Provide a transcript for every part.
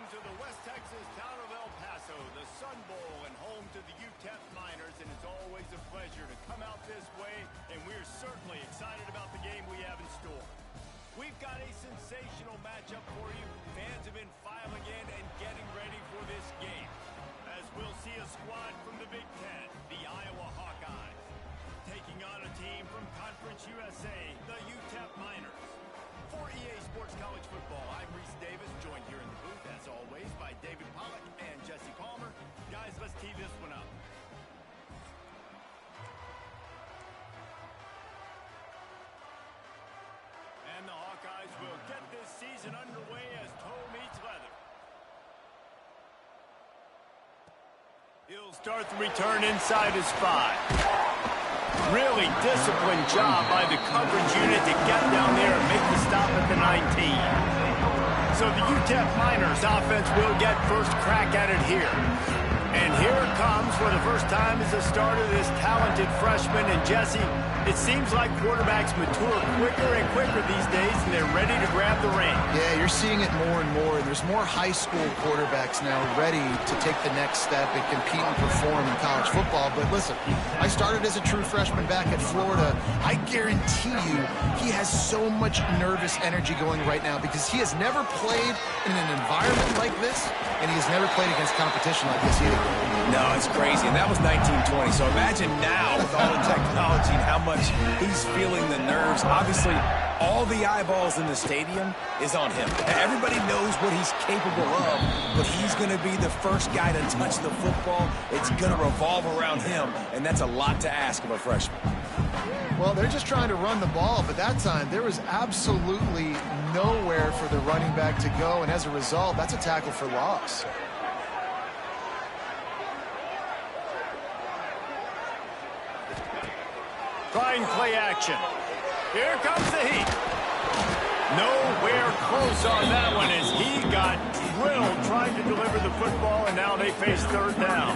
to the West Texas town of El Paso, the Sun Bowl, and home to the UTEP Miners, and it's always a pleasure to come out this way, and we're certainly excited about the game we have in store. We've got a sensational matchup for you. Fans have been filing in and getting ready for this game, as we'll see a squad from the Big Ten, the Iowa Hawkeyes, taking on a team from Conference USA, the UTEP Miners. For EA Sports College Football, I'm Reese Davis, joined here in the booth, as always, by David Pollack and Jesse Palmer. Guys, let's tee this one up. And the Hawkeyes will get this season underway as toe meets leather. He'll start the return inside his 5. Really disciplined job by the coverage unit to get down there and make the stop at the 19. So the UTEP Miners offense will get first crack at it here. And here it comes for the first time as the start of this talented freshman. And Jesse, it seems like quarterbacks mature quicker and quicker these days, and they're ready to grab the reins. Yeah, you're seeing it more and more. There's more high school quarterbacks now ready to take the next step and compete and perform in college football. But listen, I started as a true freshman back at Florida. I guarantee you he has so much nervous energy going right now because he has never played in an environment like this, and he has never played against competition like this either. No, it's crazy, and that was 1920. So imagine now with all the technology and how much he's feeling the nerves. Obviously, all the eyeballs in the stadium is on him. Everybody knows what he's capable of, but he's going to be the first guy to touch the football. It's going to revolve around him, and that's a lot to ask of a freshman. Well, they're just trying to run the ball, but that time there was absolutely nowhere for the running back to go, and as a result, that's a tackle for loss. Trying play action. Here comes the heat. Nowhere close on that one as he got drilled trying to deliver the football, and now they face third down.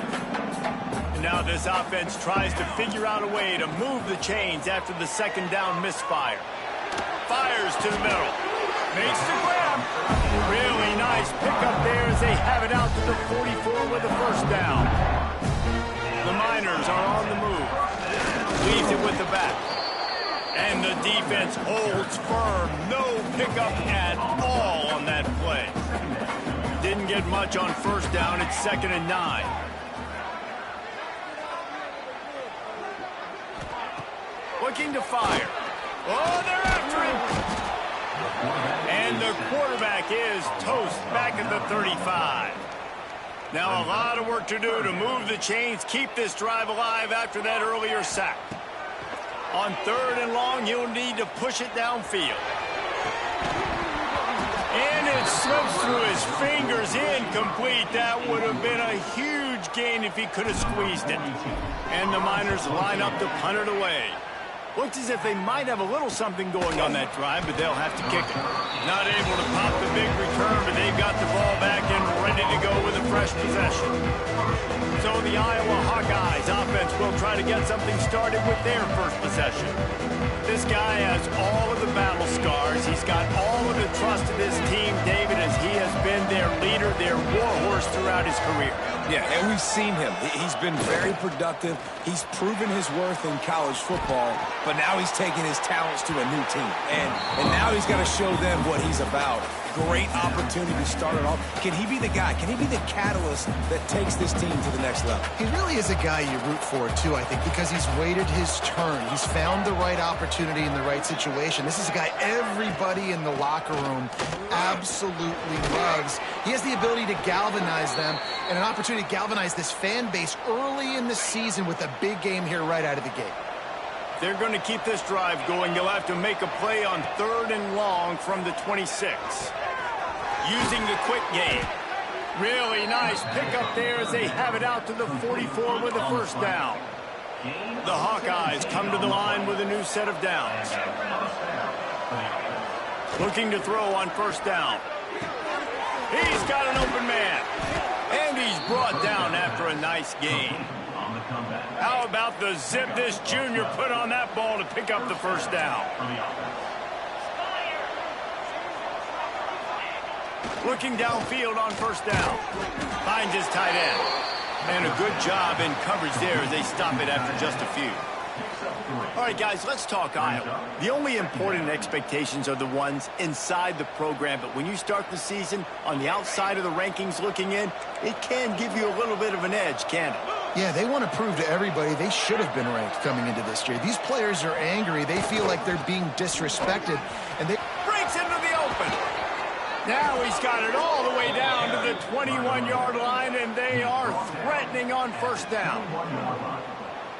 And now this offense tries to figure out a way to move the chains after the second down misfire. Fires to the middle. Makes the grab. Really nice pickup there as they have it out to the 44 with the first down. The Miners are on the move. Leaves it with the back. And the defense holds firm. No pickup at all on that play. Didn't get much on first down. It's 2nd and 9. Looking to fire. Oh, they're after him. And the quarterback is toast back at the 35. Now a lot of work to do to move the chains, keep this drive alive after that earlier sack. On 3rd and long, he'll need to push it downfield. And it slips through his fingers, incomplete. That would have been a huge gain if he could have squeezed it. And the Miners line up to punt it away. Looks as if they might have a little something going on that drive, but they'll have to kick it. Not able to pop the big return, but they've got the ball back and ready to go with a fresh possession. So the Iowa Hawkeyes offense will try to get something started with their first possession. This guy has all of the battle scars. He's got all of the trust of this team, David, as he has been their leader, their warhorse throughout his career. Yeah, and we've seen him. He's been very productive. He's proven his worth in college football, but now he's taking his talents to a new team. And now he's got to show them what he's about. Great opportunity to start it off. Can he be the guy? Can he be the catalyst that takes this team to the next level? He really is a guy you root for, too, I think, because he's waited his turn. He's found the right opportunity in the right situation. This is a guy everybody in the locker room absolutely loves. He has the ability to galvanize them and an opportunity to galvanize this fan base early in the season with a big game here right out of the gate. They're going to keep this drive going. They'll have to make a play on 3rd and long from the 26. Using the quick game. Really nice pickup there as they have it out to the 44 with the first down. The Hawkeyes come to the line with a new set of downs. Looking to throw on first down. He's got an open man. And he's brought down after a nice gain. How about the zip this junior put on that ball to pick up the first down? Looking downfield on first down. Finds his tight end. And a good job in coverage there as they stop it after just a few. All right, guys, let's talk Iowa. The only important expectations are the ones inside the program, but when you start the season on the outside of the rankings looking in, it can give you a little bit of an edge, can't it? Yeah, they want to prove to everybody they should have been ranked coming into this year. These players are angry. They feel like they're being disrespected, and they breaks into the open. Now he's got it all the way down to the 21-yard line, and they are threatening on first down.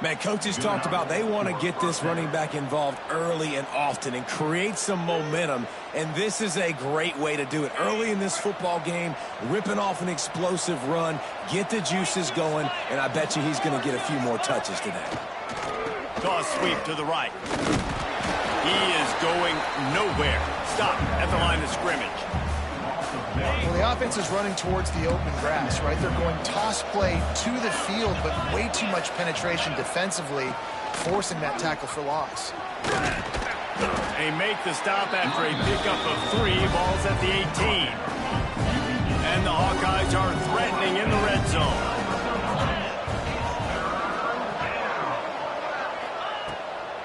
Man, coaches talked about they want to get this running back involved early and often and create some momentum, and this is a great way to do it. Early in this football game, ripping off an explosive run, get the juices going, and I bet you he's going to get a few more touches today. Toss sweep to the right. He is going nowhere. Stop at the line of scrimmage. Well, the offense is running towards the open grass, right? They're going toss play to the field, but way too much penetration defensively, forcing that tackle for loss. They make the stop after a pickup of 3. Ball's at the 18. And the Hawkeyes are threatening in the red zone.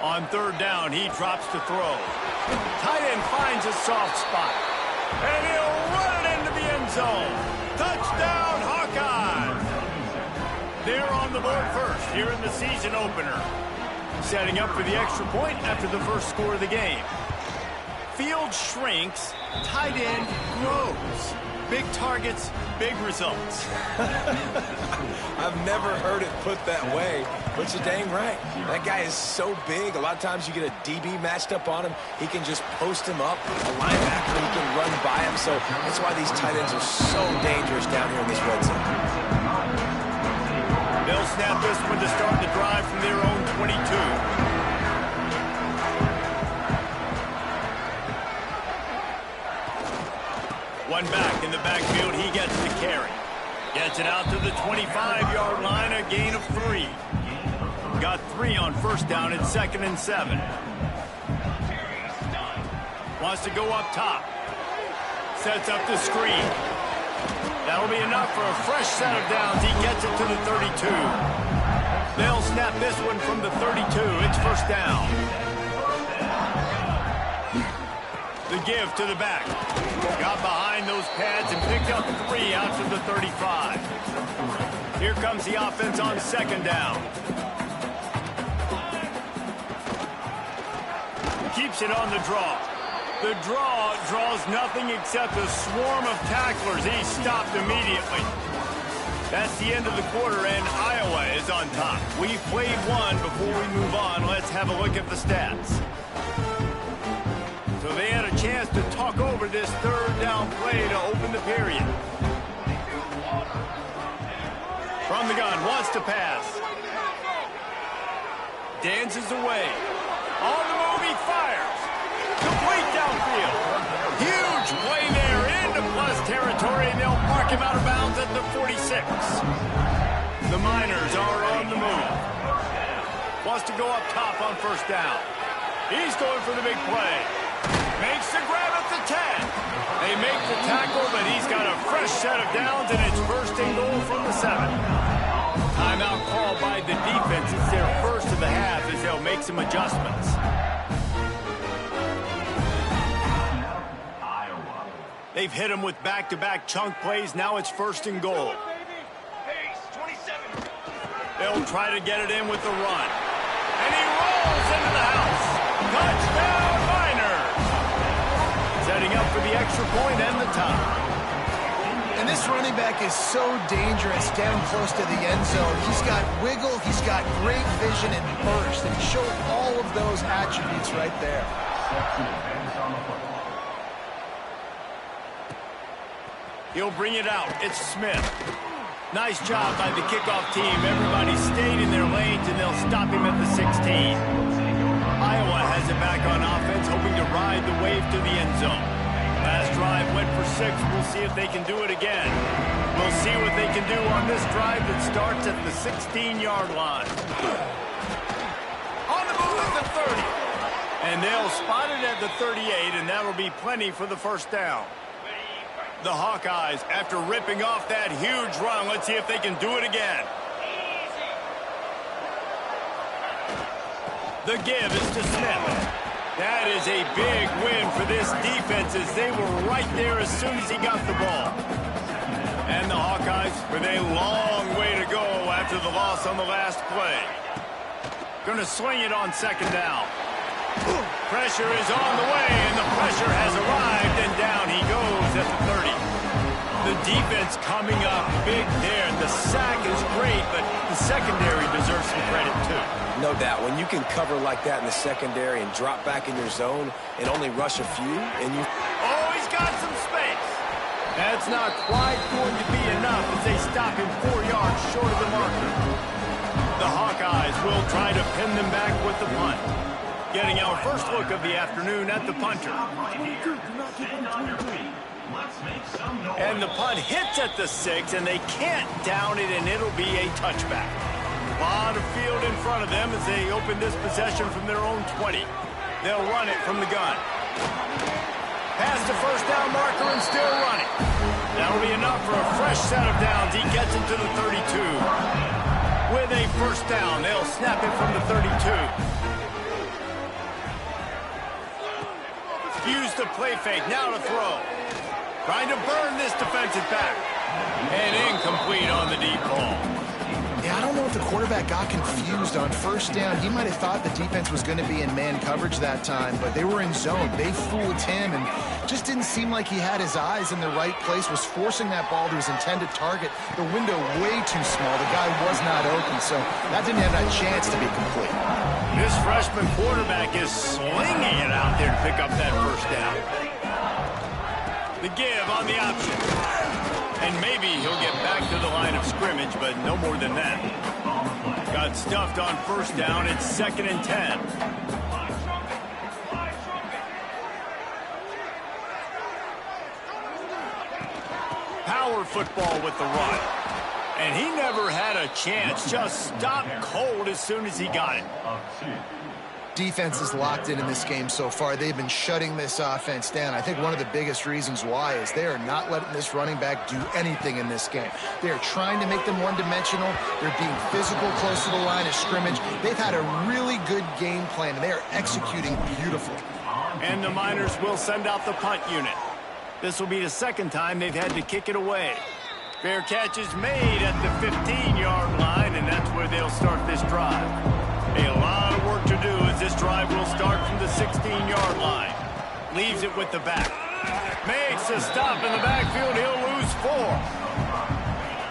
On third down, he drops to throw. Tight end finds a soft spot. And he'll run it into the end zone. Touchdown, Hawkeyes! They're on the board first here in the season opener. Setting up for the extra point after the first score of the game. Field shrinks, tight end grows. Big targets, big results. I've never heard it put that way, but you're dang right. That guy is so big. A lot of times you get a DB matched up on him. He can just post him up. A linebacker, he can run by him. So that's why these tight ends are so dangerous down here in this red zone. They'll snap this one to start the drive from their own 22. One back in the backfield, he gets the carry. Gets it out to the 25-yard line, a gain of 3. Got 3 on first down at 2nd and 7. Wants to go up top. Sets up the screen. That'll be enough for a fresh set of downs. He gets it to the 32. They'll snap this one from the 32. It's first down. The give to the back. Got behind those pads and picked up 3 out to the 35. Here comes the offense on second down. Keeps it on the draw. The draw draws nothing except a swarm of tacklers. He's stopped immediately. That's the end of the quarter, and Iowa is on top. We've played one. Before we move on, let's have a look at the stats. So they had a chance to talk over this third down play to open the period. From the gun, wants to pass. Dances away. On the move, he fires. Complete downfield. Huge play there into plus territory, and they'll mark him out of bounds at the 46. The Miners are on the move. Wants to go up top on first down. He's going for the big play. Makes the grab at the 10. They make the tackle, but he's got a fresh set of downs, and it's first and goal from the 7. Timeout called by the defense. It's their first of the half as they'll make some adjustments. They've hit him with back-to-back chunk plays. Now it's first and goal. They'll try to get it in with the run. And he rolls into the house. Touchdown, Miners! Setting up for the extra point and the tie. And this running back is so dangerous down close to the end zone. He's got wiggle, he's got great vision and burst, and he showed all of those attributes right there. He'll bring it out. It's Smith. Nice job by the kickoff team. Everybody stayed in their lanes, and they'll stop him at the 16. Iowa has it back on offense, hoping to ride the wave to the end zone. Last drive went for 6. We'll see if they can do it again. We'll see what they can do on this drive that starts at the 16-yard line. On the move at the 30. And they'll spot it at the 38, and that'll be plenty for the first down. The Hawkeyes, after ripping off that huge run, let's see if they can do it again. The give is to Smith. That is a big win for this defense as they were right there as soon as he got the ball. And the Hawkeyes with a long way to go after the loss on the last play. Going to swing it on second down. Pressure is on the way, and the pressure has arrived, and down he goes at the 30. The defense coming up big there. The sack is great, but the secondary deserves some credit too. No doubt. When you can cover like that in the secondary and drop back in your zone and only rush a few, and you... Oh, he's got some space. That's not quite going to be enough as they stop him 4 yards short of the marker. The Hawkeyes will try to pin them back with the punt. Getting our first look of the afternoon at the punter. And the punt hits at the 6, and they can't down it, and it'll be a touchback. A lot of field in front of them as they open this possession from their own 20. They'll run it from the gun. Past the first down marker and still running. That'll be enough for a fresh set of downs. He gets it to the 32. With a first down, they'll snap it from the 32. Use the play fake, now to throw. Trying to burn this defensive back. And incomplete on the deep ball. Yeah, I don't know if the quarterback got confused on first down. He might have thought the defense was going to be in man coverage that time, but they were in zone. They fooled him and just didn't seem like he had his eyes in the right place, was forcing that ball to his intended target. The window way too small. The guy was not open, so that didn't have that chance to be complete. This freshman quarterback is slinging it out there to pick up that first down. The give on the option. And maybe he'll get back to the line of scrimmage, but no more than that. Got stuffed on first down. It's 2nd and 10. Power football with the run. And he never had a chance. Just stopped cold as soon as he got it. Defense is locked in this game so far. They've been shutting this offense down. I think one of the biggest reasons why is they are not letting this running back do anything in this game. They are trying to make them one-dimensional. They're being physical close to the line of scrimmage. They've had a really good game plan, and they are executing beautifully. And the Miners will send out the punt unit. This will be the second time they've had to kick it away. Fair catch is made at the 15-yard line, and that's where they'll start this drive. A lot of work to do as this drive will start from the 16-yard line. Leaves it with the back. Makes a stop in the backfield. He'll lose 4.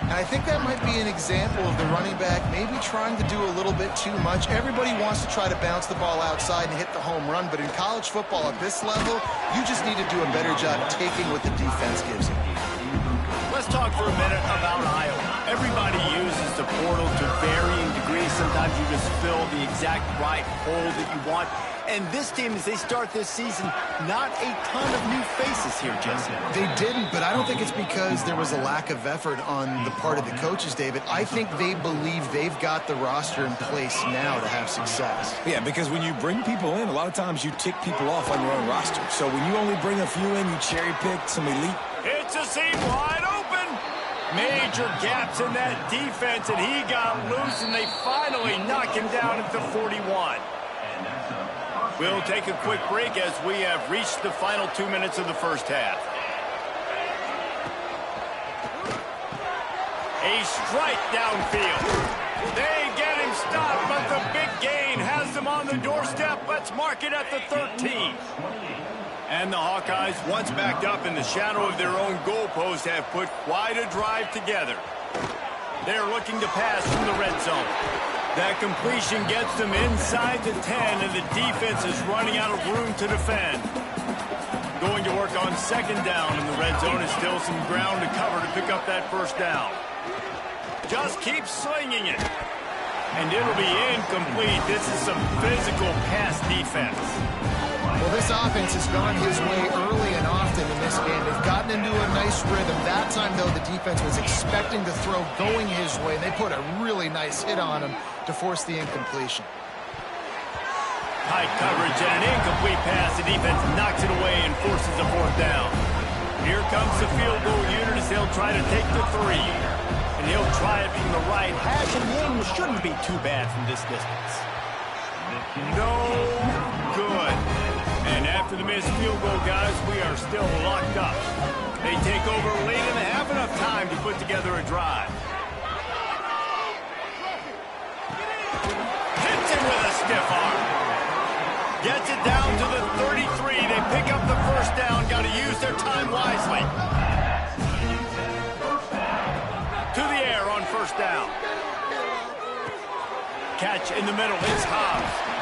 And I think that might be an example of the running back maybe trying to do a little bit too much. Everybody wants to try to bounce the ball outside and hit the home run, but in college football at this level, you just need to do a better job taking what the defense gives you. Let's talk for a minute about Iowa. Everybody uses the portal to varying degrees. Sometimes you just fill the exact right hole that you want. And this team, as they start this season, not a ton of new faces here, Jesse. They didn't, but I don't think it's because there was a lack of effort on the part of the coaches, David. I think they believe they've got the roster in place now to have success. Yeah, because when you bring people in, a lot of times you tick people off on your own roster. So when you only bring a few in, you cherry-pick some elite. It's a seam wide open. Major gaps in that defense, and he got loose, and they finally knock him down at the 41. We'll take a quick break as we have reached the final 2 minutes of the first half. A strike downfield. They get him stopped, but the big gain has them on the doorstep. Let's mark it at the 13. And the Hawkeyes, once backed up in the shadow of their own goalpost, have put quite a drive together. They're looking to pass from the red zone. That completion gets them inside the 10, and the defense is running out of room to defend. Going to work on second down in the red zone is still some ground to cover to pick up that first down. Just keep slinging it. And it'll be incomplete. This is some physical pass defense. Well, this offense has gone his way early and often in this game. They've gotten into a nice rhythm. That time, though, the defense was expecting the throw going his way, and they put a really nice hit on him to force the incompletion. Tight coverage and an incomplete pass. The defense knocks it away and forces a fourth down. Here comes the field goal unit as they'll try to take the 3. And he'll try it from the right hash, and the angle shouldn't be too bad from this distance. No good. And after the missed field goal, guys, we are still locked up. They take over late and they have enough time to put together a drive. Hits him with a stiff arm. Gets it down to the 33. They pick up the first down. Got to use their time wisely. To the air on first down. Catch in the middle. It's Hobbs.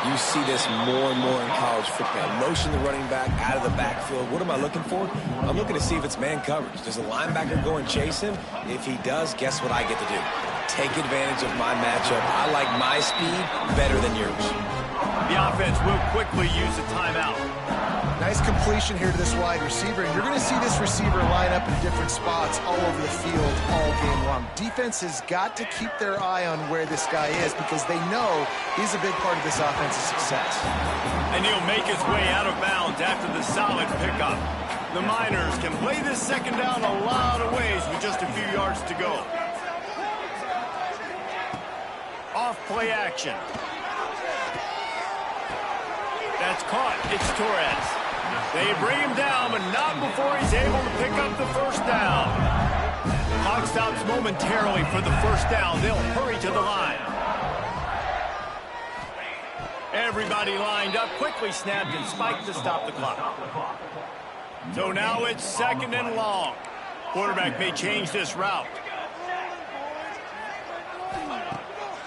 You see this more and more in college football. Motion the running back out of the backfield. What am I looking for? I'm looking to see if it's man coverage. Does a linebacker go and chase him? If he does, guess what I get to do? Take advantage of my matchup. I like my speed better than yours. The offense will quickly use a timeout. Nice completion here to this wide receiver, and you're going to see this receiver line up in different spots all over the field all game long. Defense has got to keep their eye on where this guy is because they know he's a big part of this offense's success. And he'll make his way out of bounds after the solid pickup. The Miners can play this second down a lot of ways with just a few yards to go. Off play action. That's caught. It's Torres. They bring him down, but not before he's able to pick up the first down. Clock stops momentarily for the first down. They'll hurry to the line. Everybody lined up, quickly snapped and spiked to stop the clock. So now it's second and long. Quarterback may change this route.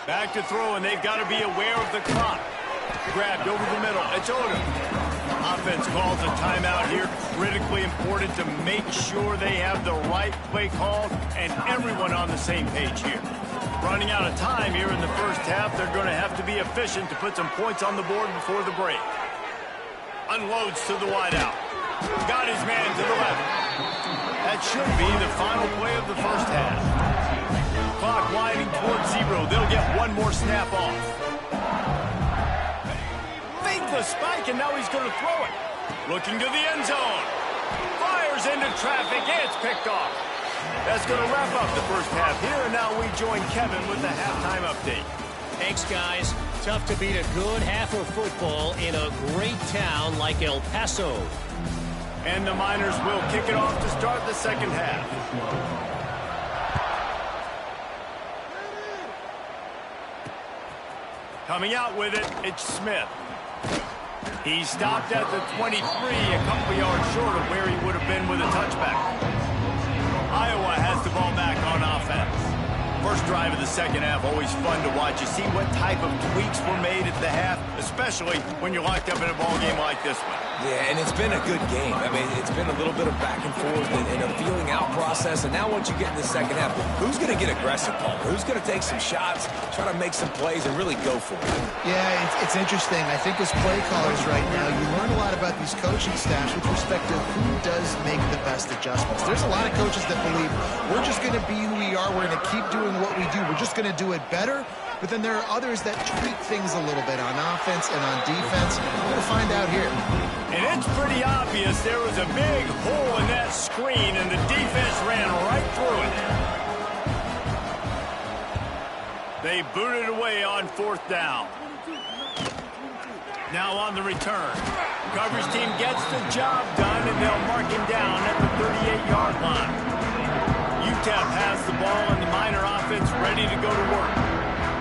Back to throw, and they've got to be aware of the clock. Grabbed over the middle. It's Odom. Offense calls a timeout here. Critically important to make sure they have the right play called and everyone on the same page here. Running out of time here in the first half. They're going to have to be efficient to put some points on the board before the break. Unloads to the wideout. Got his man to the left. That should be the final play of the first half. Clock winding towards 0. They'll get one more snap off. The spike, and now he's going to throw it. Looking to the end zone. Fires into traffic. It's picked off. That's going to wrap up the first half here, and now we join Kevin with the halftime update. Thanks, guys. Tough to beat a good half of football in a great town like El Paso. And the Miners will kick it off to start the second half. Coming out with it, it's Smith. He stopped at the 23, a couple yards short of where he would have been with a touchback. Iowa has the ball back on offense. First drive of the second half, always fun to watch. You see what type of tweaks were made at the half, especially when you're locked up in a ball game like this one. Yeah, and it's been a good game. I mean, it's been a little bit of back and forth and a feeling out process. And now once you get in the second half, who's going to get aggressive, Paul? Who's going to take some shots, try to make some plays, and really go for it? Yeah, it's interesting. I think as play callers right now, you learn a lot about these coaching staffs with respect to who does make the best adjustments. There's a lot of coaches that believe we're just going to be who we are. We're going to keep doing what we do. We're just going to do it better. But then there are others that tweak things a little bit on offense and on defense. We're going to find out here. And it's pretty obvious there was a big hole in that screen, and the defense ran right through it. They booted away on fourth down. Now on the return. Coverage team gets the job done, and they'll mark him down at the 38-yard line. UTEP has the ball, and the Miner offense ready to go to work.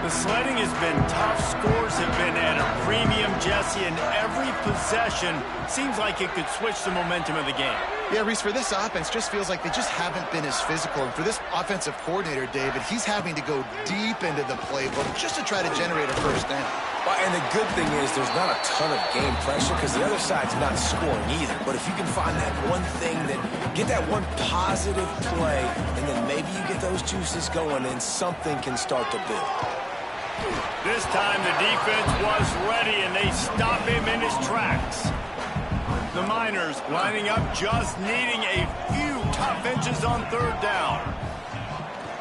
The sledding has been tough. Scores have been at a premium, Jesse, and every possession seems like it could switch the momentum of the game. Yeah, Reese, for this offense, just feels like they just haven't been as physical. And for this offensive coordinator, David, he's having to go deep into the playbook just to try to generate a first down. Well, and the good thing is there's not a ton of game pressure because the other side's not scoring either. But if you can find that one thing, that get that one positive play, and then maybe you get those juices going, and something can start to build. This time the defense was ready, and they stop him in his tracks. The Miners lining up, just needing a few tough inches on third down.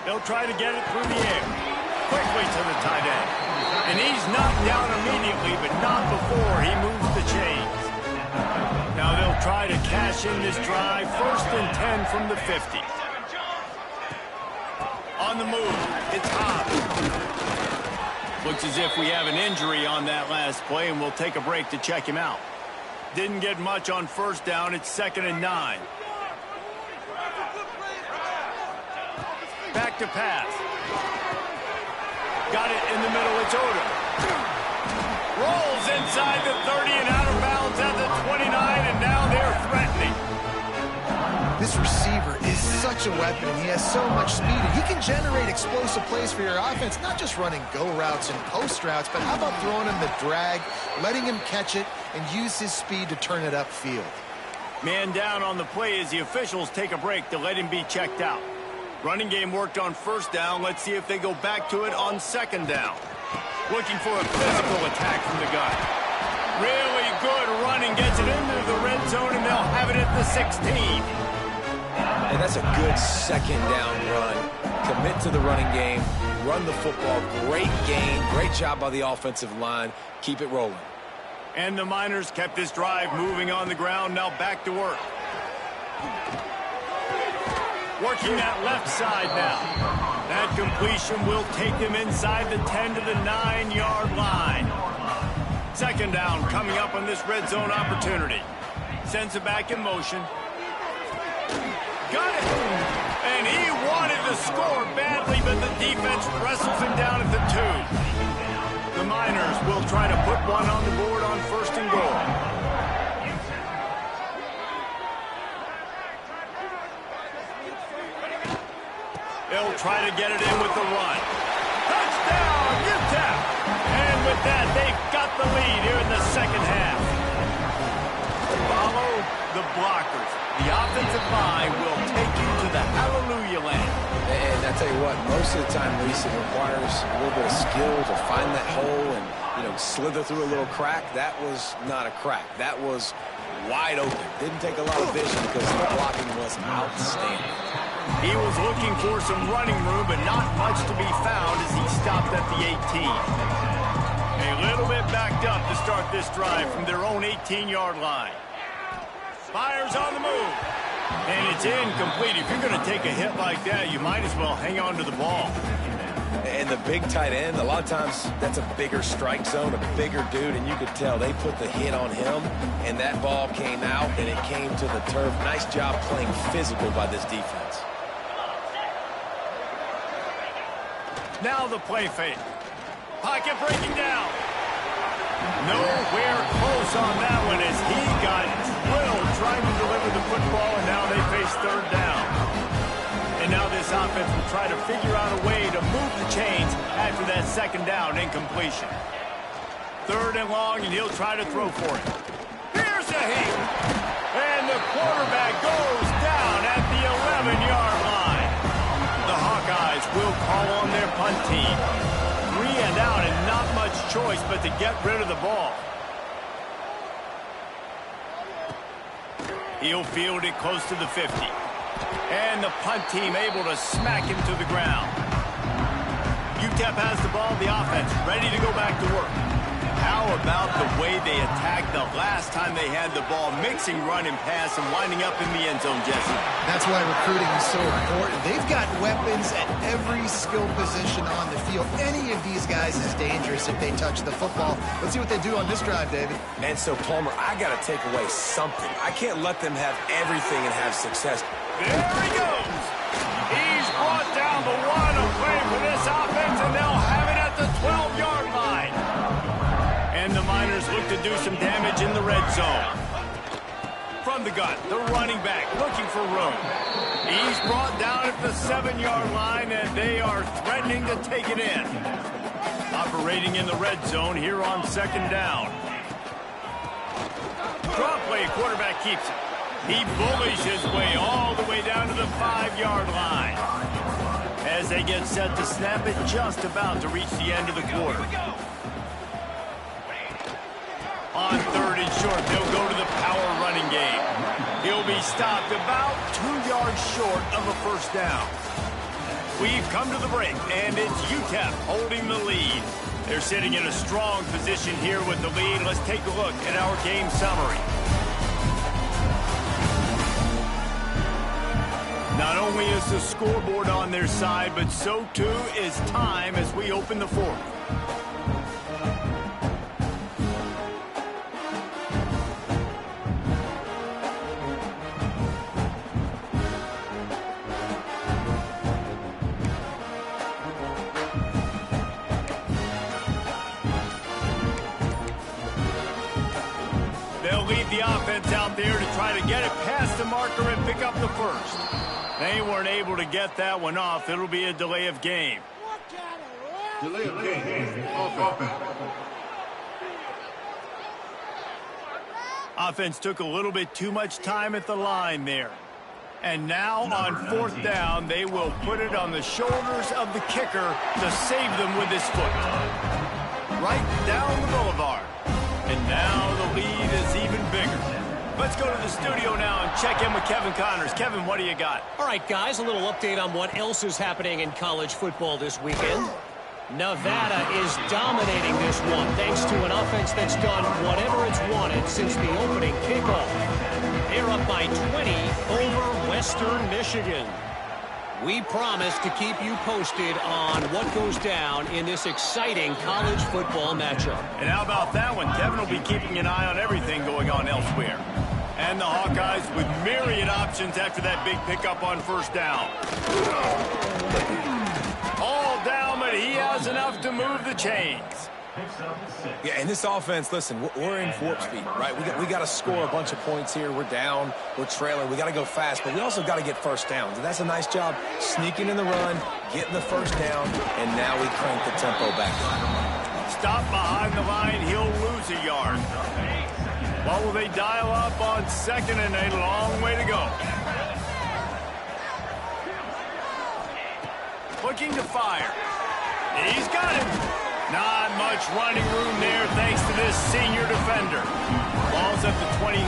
They'll try to get it through the air. Quickly to the tight end. And he's knocked down immediately, but not before he moves the chains. Now they'll try to cash possession this drive. 1st and 10 from the 50. On the move, it's Hobbs. Looks as if we have an injury on that last play, and we'll take a break to check him out. Didn't get much on 1st down. It's 2nd and 9. Back to pass. Got it in the middle. It's Odom. Rolls inside the 30 and out of bounds at the 29, and now they're threatening. This receiver is such a weapon. He has so much speed. He can generate explosive plays for your offense, not just running go routes and post routes, but how about throwing him the drag, letting him catch it, and use his speed to turn it upfield. Man down on the play as the officials take a break to let him be checked out. Running game worked on 1st down. Let's see if they go back to it on 2nd down. Looking for a physical attack from the gun. Really good running. Gets it into the red zone, and they'll have it at the 16. And that's a good 2nd down run. Commit to the running game. Run the football. Great gain. Great job by the offensive line. Keep it rolling. And the Miners kept this drive moving on the ground. Now back to work. Working that left side now. That completion will take them inside the 10 to the 9-yard line. 2nd down coming up on this red zone opportunity. Sends it back in motion. Got it. And he wanted to score badly, but the defense wrestles him down at the 2. The Miners will try to put one on the board on 1st and goal. They'll try to get it in with the run. Touchdown, UTEP! And with that, they've got the lead here in the 2nd half. Follow the blockers. The offensive line will take you to the hallelujah land. And I tell you what, most of the time, Reese, it requires a little bit of skill to find that hole and, slither through a little crack. That was not a crack. That was wide open. Didn't take a lot of vision because the blocking was outstanding. He was looking for some running room, but not much to be found as he stopped at the 18. A little bit backed up to start this drive from their own 18-yard line. Fires on the move. And it's incomplete. If you're going to take a hit like that, you might as well hang on to the ball. And the big tight end, a lot of times that's a bigger strike zone, a bigger dude, and you could tell they put the hit on him, and that ball came out, and it came to the turf. Nice job playing physical by this defense. Now the play fake. Pocket breaking down. Nowhere close on that one as he got drilled trying to deliver the football, and now they face 3rd down. And now this offense will try to figure out a way to move the chains after that 2nd down incompletion. 3rd and long, and he'll try to throw for it. Here's a heat. And the quarterback goes down at the 11-yard line. The Hawkeyes will call on their punt team. 3 and out, and not much choice but to get rid of the ball. He'll field it close to the 50. And the punt team able to smack him to the ground. UTEP has the ball, the offense ready to go back to work. How about the way they attacked the last time they had the ball, mixing run and pass and winding up in the end zone, Jesse? That's why recruiting is so important. They've got weapons at every skill position on the field. Any of these guys is dangerous if they touch the football. Let's see what they do on this drive, David. And so, Palmer, I got to take away something. I can't let them have everything and have success. There he goes. He's brought down the one of play for this offense, and they'll have it at the 12-yard line. And the Miners look to do some damage in the red zone. From the gun, the running back looking for room. He's brought down at the 7-yard line, and they are threatening to take it in. Operating in the red zone here on 2nd down. Draw play, quarterback keeps it. He bullies his way all the way down to the 5-yard line. As they get set to snap it, just about to reach the end of the quarter. On 3rd and short, they'll go to the power running game. He'll be stopped about 2 yards short of a 1st down. We've come to the break, and it's UTEP holding the lead. They're sitting in a strong position here with the lead. Let's take a look at our game summary. Not only is the scoreboard on their side, but so too is time as we open the fourth. They'll leave the offense out there to try to get it past the marker and pick up the first. They weren't able to get that one off. It'll be a delay of game. Delay of game. Offense. Offense took a little bit too much time at the line there. And now on fourth down, they will put it on the shoulders of the kicker to save them with his foot. Right down the boulevard. And now the lead is even bigger. Let's go to the studio now and check in with Kevin Connors. Kevin, what do you got? All right, guys, a little update on what else is happening in college football this weekend. Nevada is dominating this one thanks to an offense that's done whatever it's wanted since the opening kickoff. They're up by 20 over Western Michigan. We promise to keep you posted on what goes down in this exciting college football matchup. And how about that one? Kevin will be keeping an eye on everything going on elsewhere. And the Hawkeyes with myriad options after that big pickup on first down. All down, but he has enough to move the chains. Yeah, and this offense, listen, we're in warp speed, right? We got to score a bunch of points here. We're down. We're trailing. We got to go fast, but we also got to get first downs. And that's a nice job sneaking in the run, getting the first down, and now we crank the tempo back up. Stop behind the line. He'll lose a yard. What will they dial up on second and a long way to go? Looking to fire. He's got it. Not much running room there thanks to this senior defender. Ball's at the 29.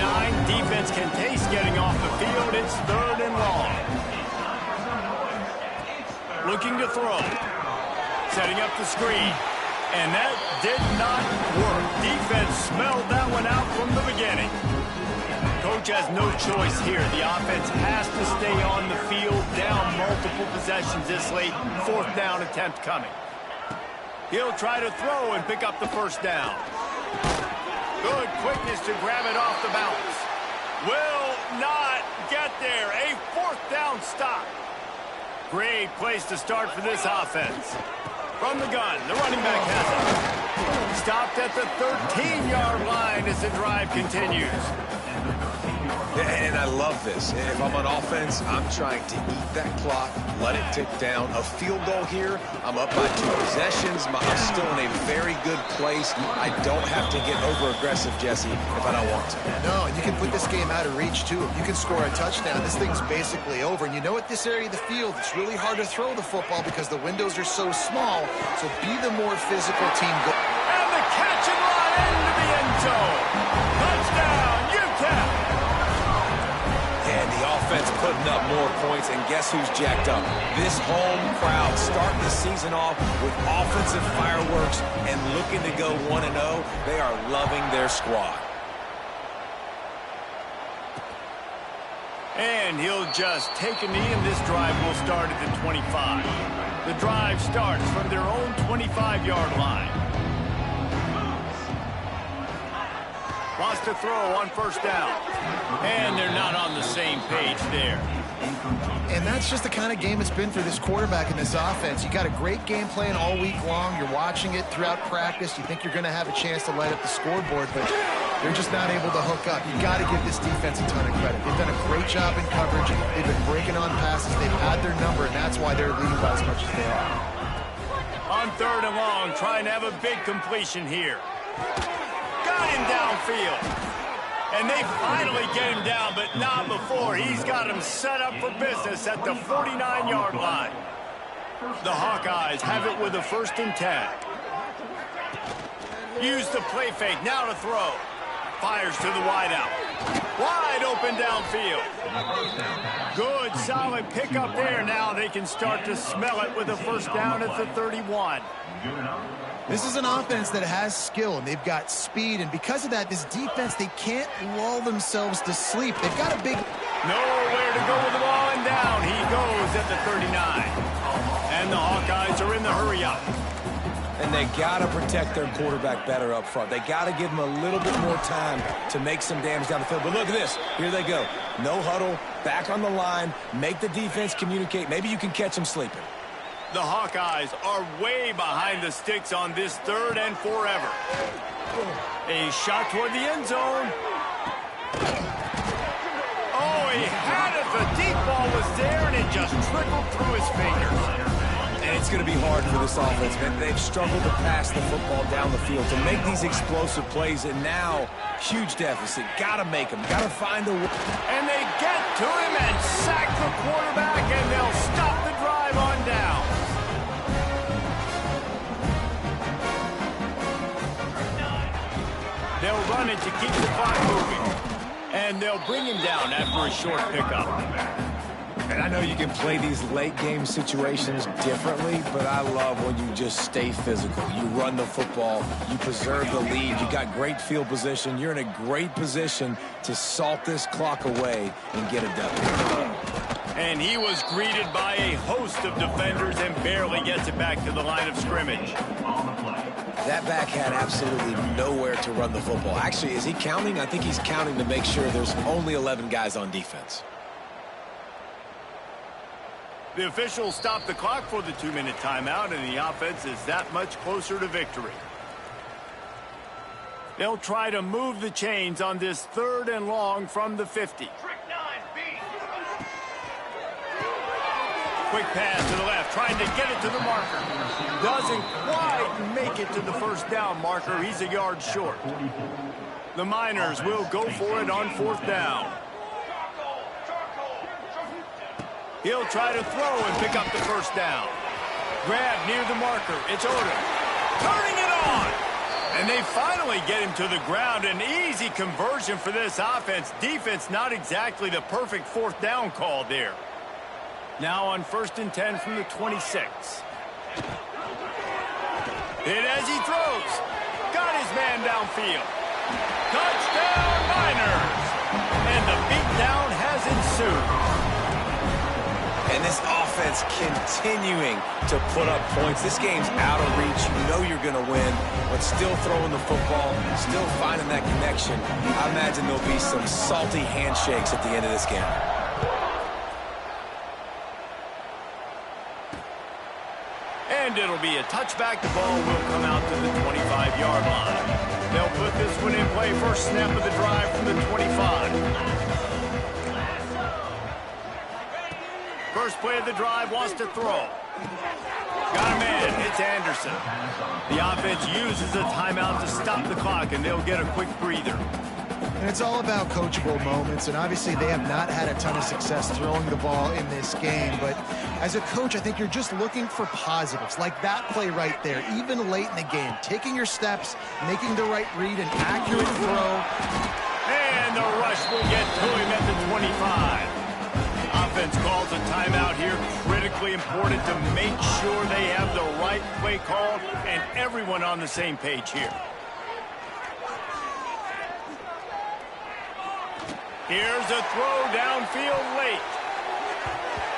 Defense can taste getting off the field. It's third and long. Looking to throw. Setting up the screen. And that did not work. Defense smelled that one out from the beginning. Coach has no choice here. The offense has to stay on the field, down multiple possessions this late. Fourth down attempt coming. He'll try to throw and pick up the first down. Good quickness to grab it off the bounce. Will not get there. A fourth down stop. Great place to start for this offense. From the gun, the running back has it. Stopped at the 13-yard line as the drive continues. And I love this. If I'm on offense, I'm trying to eat that clock, let it tick down. A field goal here, I'm up by 2 possessions. I'm still in a very good place. I don't have to get over-aggressive, Jesse, if I don't want to. No, and you can put this game out of reach, too. If you can score a touchdown, this thing's basically over. And you know what, this area of the field, it's really hard to throw the football because the windows are so small. So be the more physical team. And the catch and run into the end zone. Touchdown, UTEP. And the offense putting up more points, and guess who's jacked up? This home crowd starting the season off with offensive fireworks and looking to go 1-0. They are loving their squad. And he'll just take a knee, and this drive will start at the 25. The drive starts from their own 25-yard line. Wants to throw on first down. And they're not on the same page there. And that's just the kind of game it's been for this quarterback and this offense. You got a great game plan all week long. You're watching it throughout practice. You think you're going to have a chance to light up the scoreboard, but they're just not able to hook up. You got to give this defense a ton of credit. They've done a great job in coverage. They've been breaking on passes. They've had their number, and that's why they're leading by as much as they are. On third and long, trying to have a big completion here. Got him downfield. And they finally get him down, but not before. He's got him set up for business at the 49-yard line. The Hawkeyes have it with a 1st and 10. Use the play fake. Now to throw. Fires to the wideout. Wide open downfield. Good, solid pickup there. Now they can start to smell it with a 1st down at the 31. This is an offense that has skill, and they've got speed, and because of that, this defense, they can't lull themselves to sleep. They've got a big... Nowhere to go with the ball, and down he goes at the 39. And the Hawkeyes are in the hurry-up. And they got to protect their quarterback better up front. They got to give him a little bit more time to make some damage down the field. But look at this. Here they go. No huddle, back on the line, make the defense communicate. Maybe you can catch them sleeping. The Hawkeyes are way behind the sticks on this 3rd and forever. A shot toward the end zone. Oh, he had it. The deep ball was there, and it just trickled through his fingers. And it's going to be hard for this offense, man. They've struggled to pass the football down the field, to make these explosive plays, and now, huge deficit. Got to make them. Got to find a way. And they get to him and sack the quarterback, and they'll stop the drive on down. They'll run it to keep the clock moving. And they'll bring him down after a short pickup. And I know you can play these late-game situations differently, but I love when you just stay physical. You run the football. You preserve the lead. You got great field position. You're in a great position to salt this clock away and get a W. And he was greeted by a host of defenders and barely gets it back to the line of scrimmage. That back had absolutely nowhere to run the football. Actually, is he counting? I think he's counting to make sure there's only 11 guys on defense. The officials stopped the clock for the 2-minute timeout, and the offense is that much closer to victory. They'll try to move the chains on this 3rd and long from the 50. Quick pass to the left, trying to get it to the marker. Doesn't quite make it to the first down marker. He's a yard short. The Miners will go for it on 4th down. He'll try to throw and pick up the first down. Grab near the marker. It's Odom. Turning it on. And they finally get him to the ground. An easy conversion for this offense. Defense not exactly the perfect 4th down call there. Now on 1st and 10 from the 26. Hit as he throws. Got his man downfield. Touchdown Miners. And the beatdown has ensued. And this offense continuing to put up points. This game's out of reach. You know you're going to win, but still throwing the football, still finding that connection. I imagine there'll be some salty handshakes at the end of this game. And it'll be a touchback. The ball will come out to the 25-yard line. They'll put this one in play. First snap of the drive from the 25. First play of the drive, wants to throw. Got a man, it's Anderson. The offense uses a timeout to stop the clock, and they'll get a quick breather. And it's all about coachable moments, and obviously they have not had a ton of success throwing the ball in this game, but as a coach, I think you're just looking for positives, like that play right there, even late in the game, taking your steps, making the right read, an accurate throw. And the rush will get to him at the 25. Offense calls a timeout here. Critically important to make sure they have the right play call and everyone on the same page here. Here's a throw downfield late.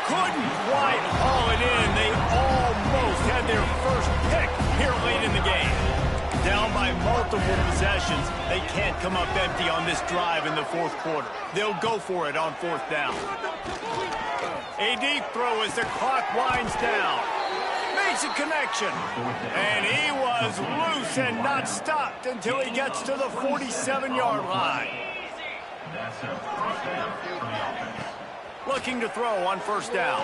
Couldn't quite haul it in. They almost had their first pick here late in the game. Down by multiple possessions, they can't come up empty on this drive in the 4th quarter. They'll go for it on 4th down. A deep throw as the clock winds down. Makes a connection. And he was loose and not stopped until he gets to the 47-yard line. Looking to throw on 1st down.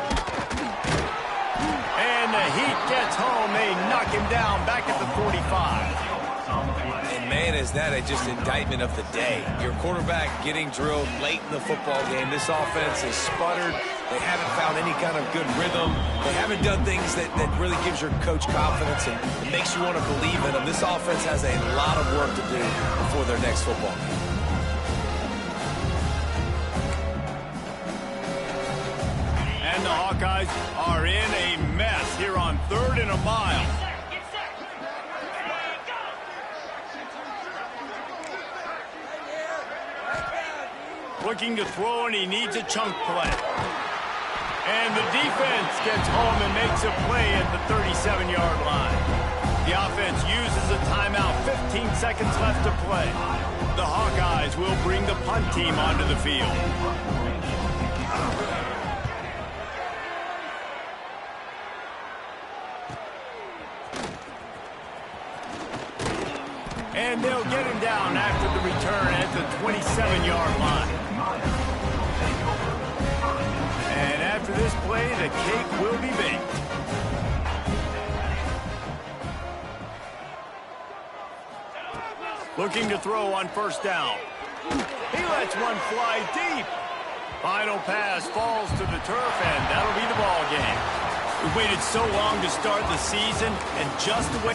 And the Heat gets home. They knock him down back at the 45. And man, is that just indictment of the day. Your quarterback getting drilled late in the football game. This offense has sputtered. They haven't found any kind of good rhythm. They haven't done things that really gives your coach confidence and makes you want to believe in them. This offense has a lot of work to do before their next football game. And the Hawkeyes are in a mess here on 3rd and a mile. Looking to throw, and he needs a chunk play. And the defense gets home and makes a play at the 37-yard line. The offense uses a timeout, 15 seconds left to play. The Hawkeyes will bring the punt team onto the field. And they'll get him down after the return at the 27-yard line. And after this play, the cake will be baked. Looking to throw on first down. He lets one fly deep. Final pass falls to the turf, and that'll be the ball game. We waited so long to start the season, and just the way...